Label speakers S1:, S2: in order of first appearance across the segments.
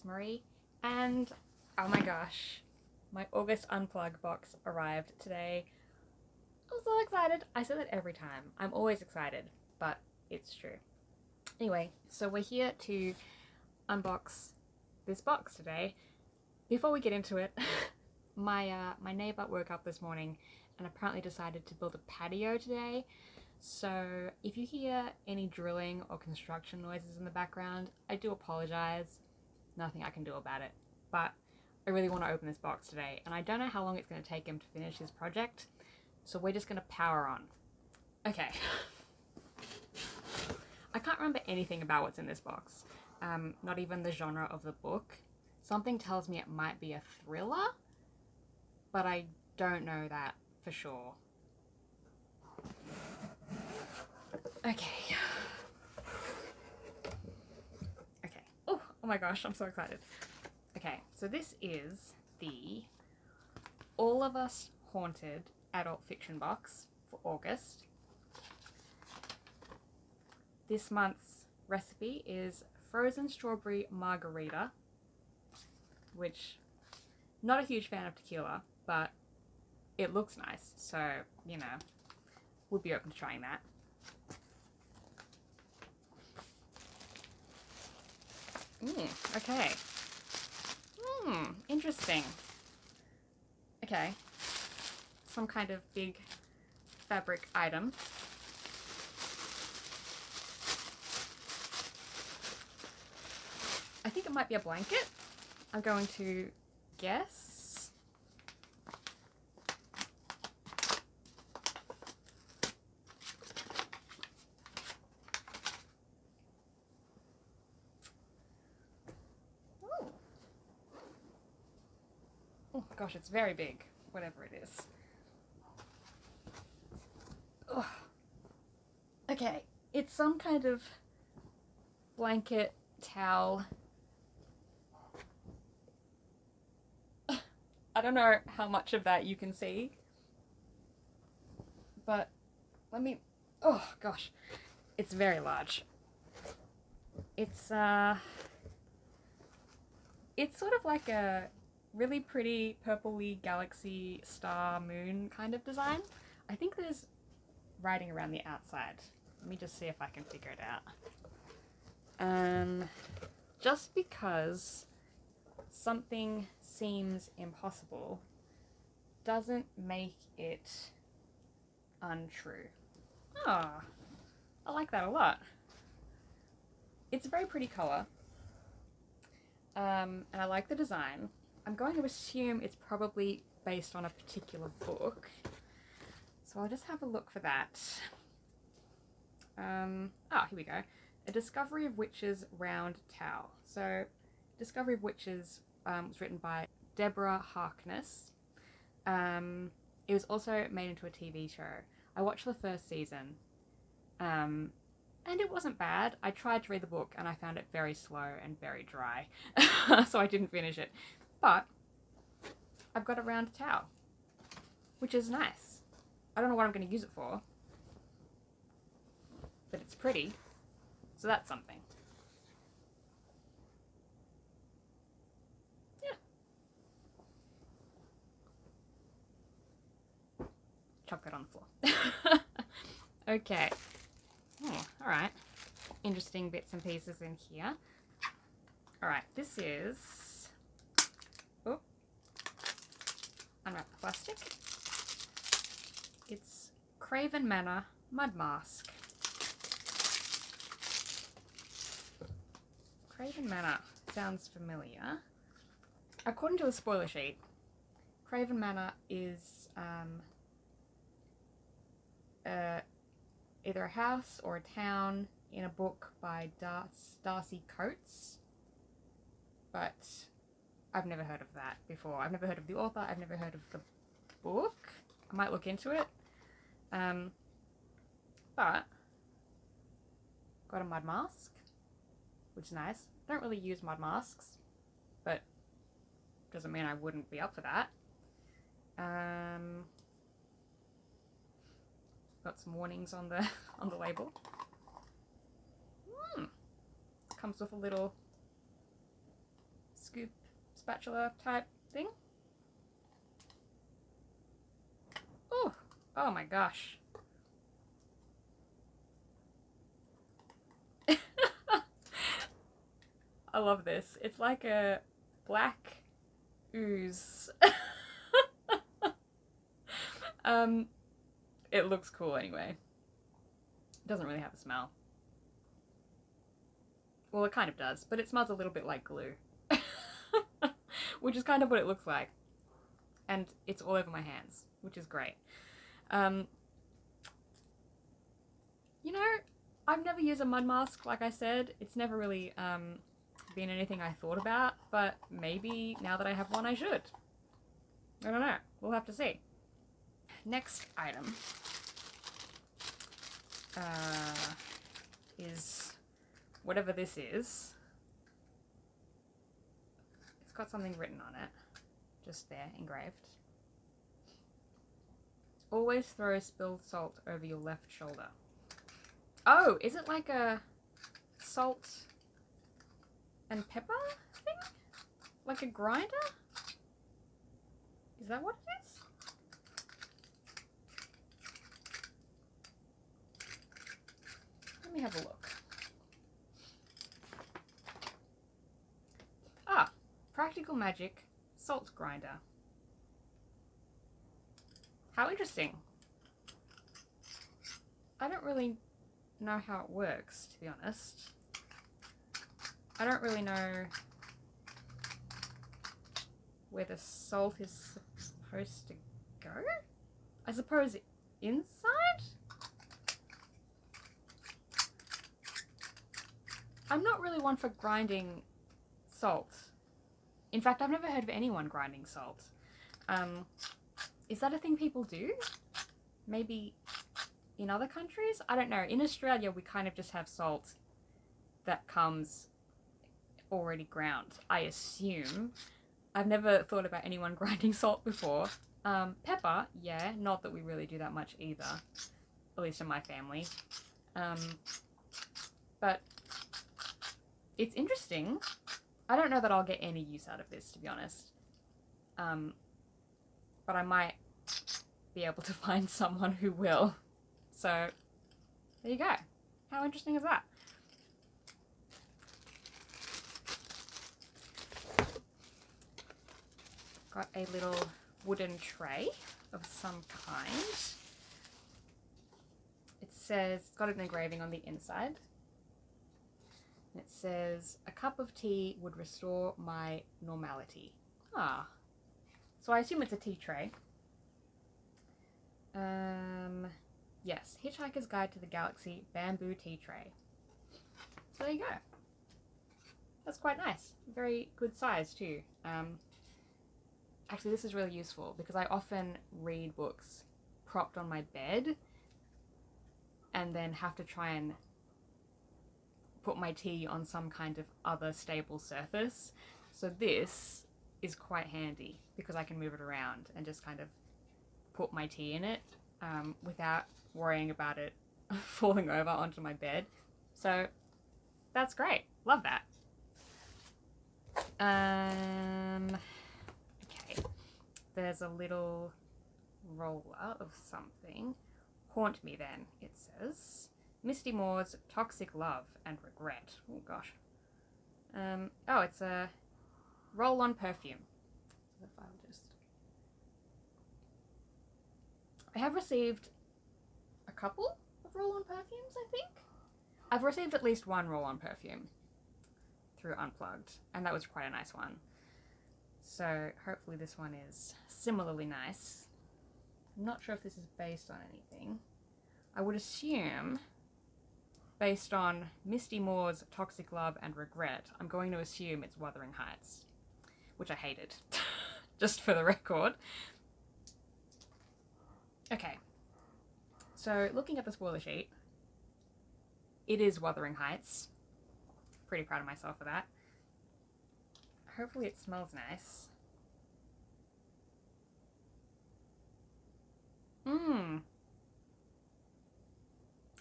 S1: it's Marie, and oh my gosh, my August Unplugged box arrived today. I'm so excited. I say that every time. I'm always excited, but it's true. Anyway, so we're here to unbox this box today. Before we get into it, my neighbor woke up this morning and apparently decided to build a patio today. So if you hear any drilling or construction noises in the background, I do apologize. Nothing I can do about it. But I really want to open this box today, and I don't know how long it's going to take him to finish his project. So we're just going to power on. Okay. I can't remember anything about what's in this box. Not even the genre of the book. Something tells me it might be a thriller, but I don't know that for sure. Okay. Okay. Oh my gosh, I'm so excited. Okay, so this is the All of Us Haunted adult fiction box for August. This month's recipe is frozen strawberry margarita, which, not a huge fan of tequila, but it looks nice, so, you know, would be open to trying that. Okay. Interesting. Okay. Some kind of big fabric item. I think it might be a blanket. I'm going to guess. Oh gosh, it's very big, whatever it is. Oh. Okay, it's some kind of blanket, towel. I don't know how much of that you can see, but let me, oh gosh, it's very large. It's sort of like a really pretty purpley galaxy star moon kind of design. I think there's writing around the outside. Let me just see if I can figure it out. Just because something seems impossible doesn't make it untrue. Ah, I like that a lot. It's a very pretty color, and I like the design. I'm going to assume it's probably based on a particular book, so I'll just have a look for that. Here we go. A Discovery of Witches round towel. So, Discovery of Witches was written by Deborah Harkness. It was also made into a TV show. I watched the first season, and it wasn't bad. I tried to read the book and I found it very slow and very dry, so I didn't finish it. But I've got a round towel, which is nice. I don't know what I'm going to use it for, but it's pretty, so that's something. Yeah. Chuck that on the floor. Okay. Alright. Interesting bits and pieces in here. Alright, this is... Oh. Unwrap the plastic. It's Craven Manor Mud Mask. Craven Manor sounds familiar. According to the spoiler sheet, Craven Manor is either a house or a town in a book by Darcy Coates, but I've never heard of that before. I've never heard of the author, I've never heard of the book. I might look into it. But got a mud mask, which is nice. I don't really use mud masks, but doesn't mean I wouldn't be up for that. Got some warnings on the label. Comes with a little scoop spatula type thing. Oh, oh my gosh. I love this. It's like a black ooze. It looks cool anyway. It doesn't really have a smell. Well, it kind of does, but it smells a little bit like glue. Which is kind of what it looks like. And it's all over my hands, which is great. You know, I've never used a mud mask, like I said. It's never really been anything I thought about, but maybe now that I have one, I should. I don't know. We'll have to see. Next item is whatever this is. It's got something written on it, just there, engraved. Always throw spilled salt over your left shoulder. Oh, is it like a salt and pepper thing? Like a grinder? Is that what it is? Let me have a look. Ah, Practical Magic Salt Grinder. How interesting. I don't really know how it works, to be honest. I don't really know where the salt is supposed to go. I suppose inside? I'm not really one for grinding salt. In fact, I've never heard of anyone grinding salt. Is that a thing people do? Maybe in other countries? I don't know. In Australia, we kind of just have salt that comes already ground, I assume. I've never thought about anyone grinding salt before. Pepper, yeah, not that we really do that much either, at least in my family. But it's interesting. I don't know that I'll get any use out of this, to be honest. But I might be able to find someone who will. So, there you go. How interesting is that? Got a little wooden tray of some kind. It says, it's got an engraving on the inside. It says, a cup of tea would restore my normality. Ah. So I assume it's a tea tray. Yes, Hitchhiker's Guide to the Galaxy bamboo tea tray. So there you go. That's quite nice. Very good size too. Actually, this is really useful because I often read books propped on my bed and then have to try and put my tea on some kind of other stable surface. So this is quite handy because I can move it around and just kind of put my tea in it without worrying about it falling over onto my bed. So that's great. Love that. Okay. There's a little roller of something. Haunt me then, it says. Misty Moore's Toxic Love and Regret. Oh gosh. Oh, it's a roll-on perfume. If I'll just... I have received a couple of roll-on perfumes, I think. I've received at least one roll-on perfume through Unplugged, and that was quite a nice one. So hopefully this one is similarly nice. I'm not sure if this is based on anything. I would assume, based on Misty Moore's Toxic Love and Regret, I'm going to assume it's Wuthering Heights, which I hated, just for the record. Okay, so looking at the spoiler sheet, it is Wuthering Heights. Pretty proud of myself for that. Hopefully it smells nice.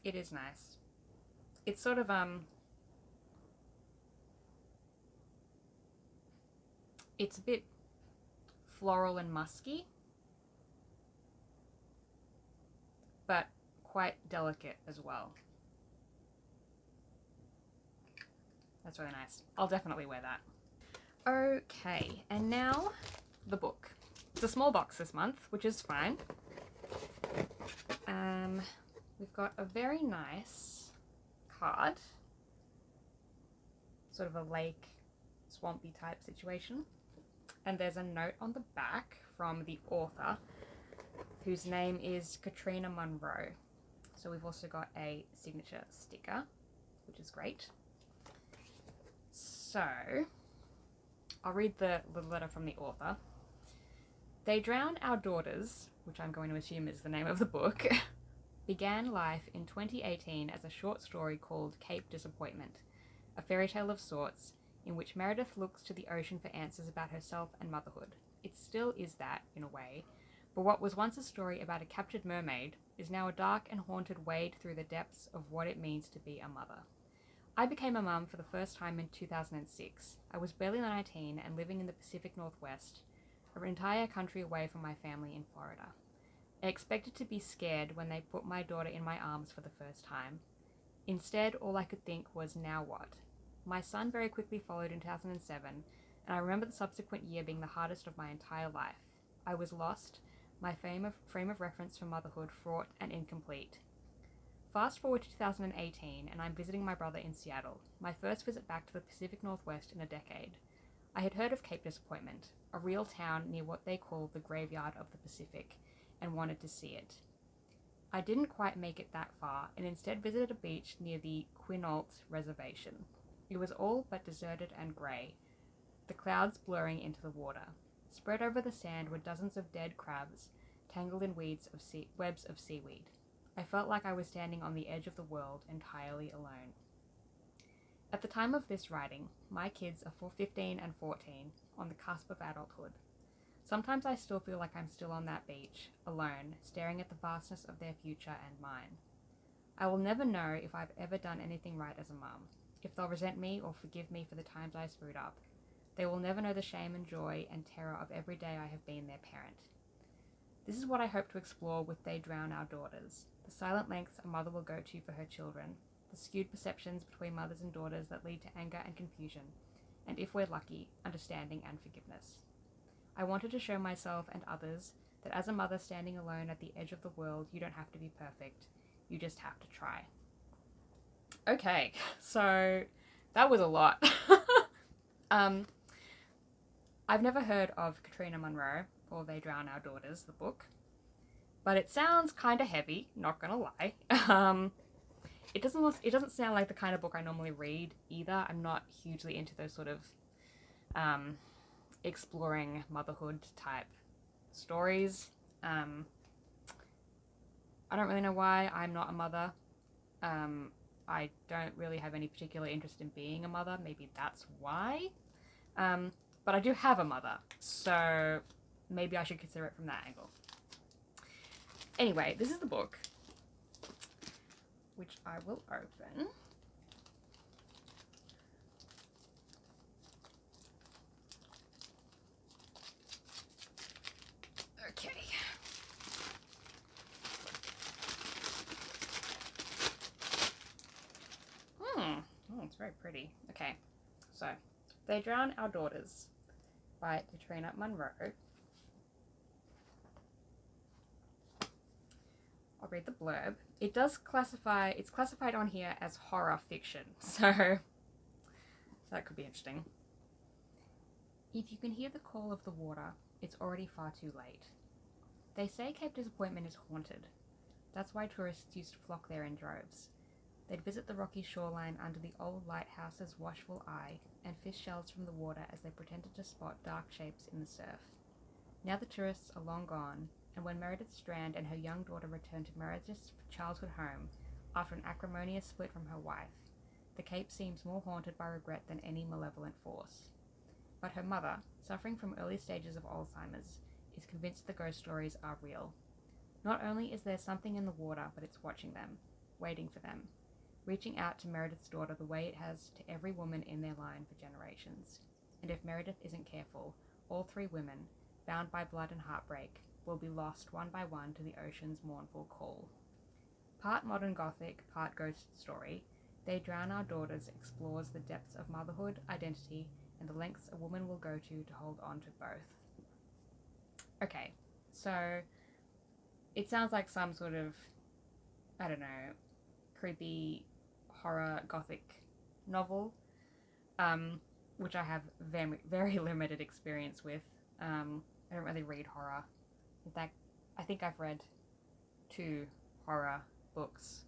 S1: It is nice. It's sort of, It's a bit floral and musky, but quite delicate as well. That's really nice. I'll definitely wear that. Okay, and now the book. It's a small box this month, which is fine. We've got a very nice card, sort of a lake, swampy type situation. And there's a note on the back from the author, whose name is Katrina Munro. So we've also got a signature sticker, which is great. So I'll read the letter from the author. They Drown Our Daughters, which I'm going to assume is the name of the book, began life in 2018 as a short story called Cape Disappointment, a fairy tale of sorts in which Meredith looks to the ocean for answers about herself and motherhood. It still is that, in a way, but what was once a story about a captured mermaid is now a dark and haunted wade through the depths of what it means to be a mother. I became a mum for the first time in 2006. I was barely 19 and living in the Pacific Northwest, an entire country away from my family in Florida. I expected to be scared when they put my daughter in my arms for the first time. Instead, all I could think was, now what? My son very quickly followed in 2007, and I remember the subsequent year being the hardest of my entire life. I was lost, my frame of reference for motherhood fraught and incomplete. Fast forward to 2018, and I'm visiting my brother in Seattle, my first visit back to the Pacific Northwest in a decade. I had heard of Cape Disappointment, a real town near what they call the graveyard of the Pacific, and wanted to see it. I didn't quite make it that far, and instead visited a beach near the Quinault Reservation. It was all but deserted and grey, the clouds blurring into the water. Spread over the sand were dozens of dead crabs, tangled in webs of seaweed. I felt like I was standing on the edge of the world, entirely alone. At the time of this writing, my kids are 15 and 14, on the cusp of adulthood. Sometimes I still feel like I'm still on that beach, alone, staring at the vastness of their future and mine. I will never know if I've ever done anything right as a mum, if they'll resent me or forgive me for the times I screwed up. They will never know the shame and joy and terror of every day I have been their parent. This is what I hope to explore with They Drown Our Daughters, the silent lengths a mother will go to for her children, the skewed perceptions between mothers and daughters that lead to anger and confusion, and if we're lucky, understanding and forgiveness. I wanted to show myself and others that as a mother standing alone at the edge of the world, you don't have to be perfect. You just have to try. Okay, so that was a lot. I've never heard of Katrina Munro or They Drown Our Daughters, the book, but it sounds kind of heavy, not gonna lie. It doesn't sound like the kind of book I normally read either. I'm not hugely into those sort of exploring motherhood type stories. I don't really know why. I'm not a mother. I don't really have any particular interest in being a mother. Maybe that's why. But I do have a mother, so maybe I should consider it from that angle. Anyway, this is the book, which I will open. Okay. Oh, it's very pretty. Okay, so They Drown Our Daughters by Katrina Munro. I'll read the blurb. It's classified on here as horror fiction, so that could be interesting. If you can hear the call of the water, it's already far too late. They say Cape Disappointment is haunted. That's why tourists used to flock there in droves. They'd visit the rocky shoreline under the old lighthouse's watchful eye and fish shells from the water as they pretended to spot dark shapes in the surf. Now the tourists are long gone, and when Meredith Strand and her young daughter return to Meredith's childhood home after an acrimonious split from her wife, the Cape seems more haunted by regret than any malevolent force. But her mother, suffering from early stages of Alzheimer's, is convinced the ghost stories are real. Not only is there something in the water, but it's watching them, waiting for them, reaching out to Meredith's daughter the way it has to every woman in their line for generations. and if Meredith isn't careful, all three women, bound by blood and heartbreak, will be lost one by one to the ocean's mournful call. Part modern Gothic, part ghost story, They Drown Our Daughters explores the depths of motherhood, identity, and the lengths a woman will go to hold on to both. Okay, so it sounds like some sort of, I don't know, creepy horror Gothic novel, which I have very, very limited experience with. I don't really read horror. In fact, I think I've read 2 horror books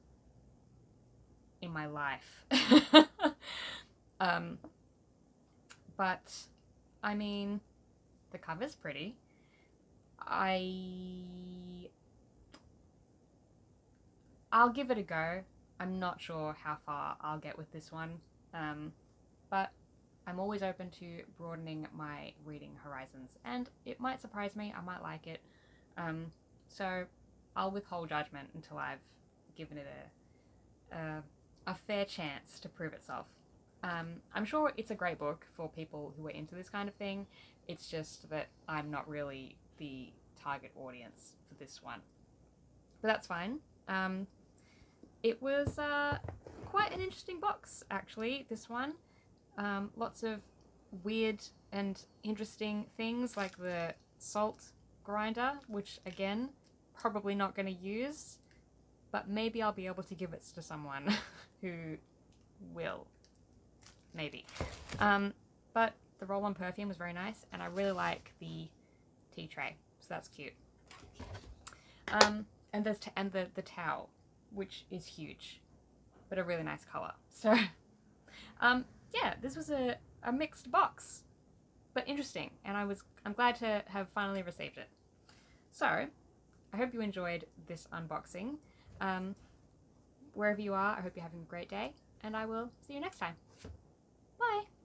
S1: in my life. But I mean, the cover's pretty. I'll give it a go. I'm not sure how far I'll get with this one, but I'm always open to broadening my reading horizons, and it might surprise me. I might like it, so I'll withhold judgment until I've given it a fair chance to prove itself. I'm sure it's a great book for people who are into this kind of thing. It's just that I'm not really the target audience for this one. But that's fine. It was quite an interesting box, actually, this one. Lots of weird and interesting things, like the salt grinder, which, again, probably not going to use, but maybe I'll be able to give it to someone who will. Maybe. But the roll-on perfume was very nice, and I really like the tea tray, so that's cute. And the towel, which is huge, but a really nice colour. So, yeah, this was a mixed box, but interesting, and I'm glad to have finally received it. So, I hope you enjoyed this unboxing. Wherever you are, I hope you're having a great day, and I will see you next time. Bye!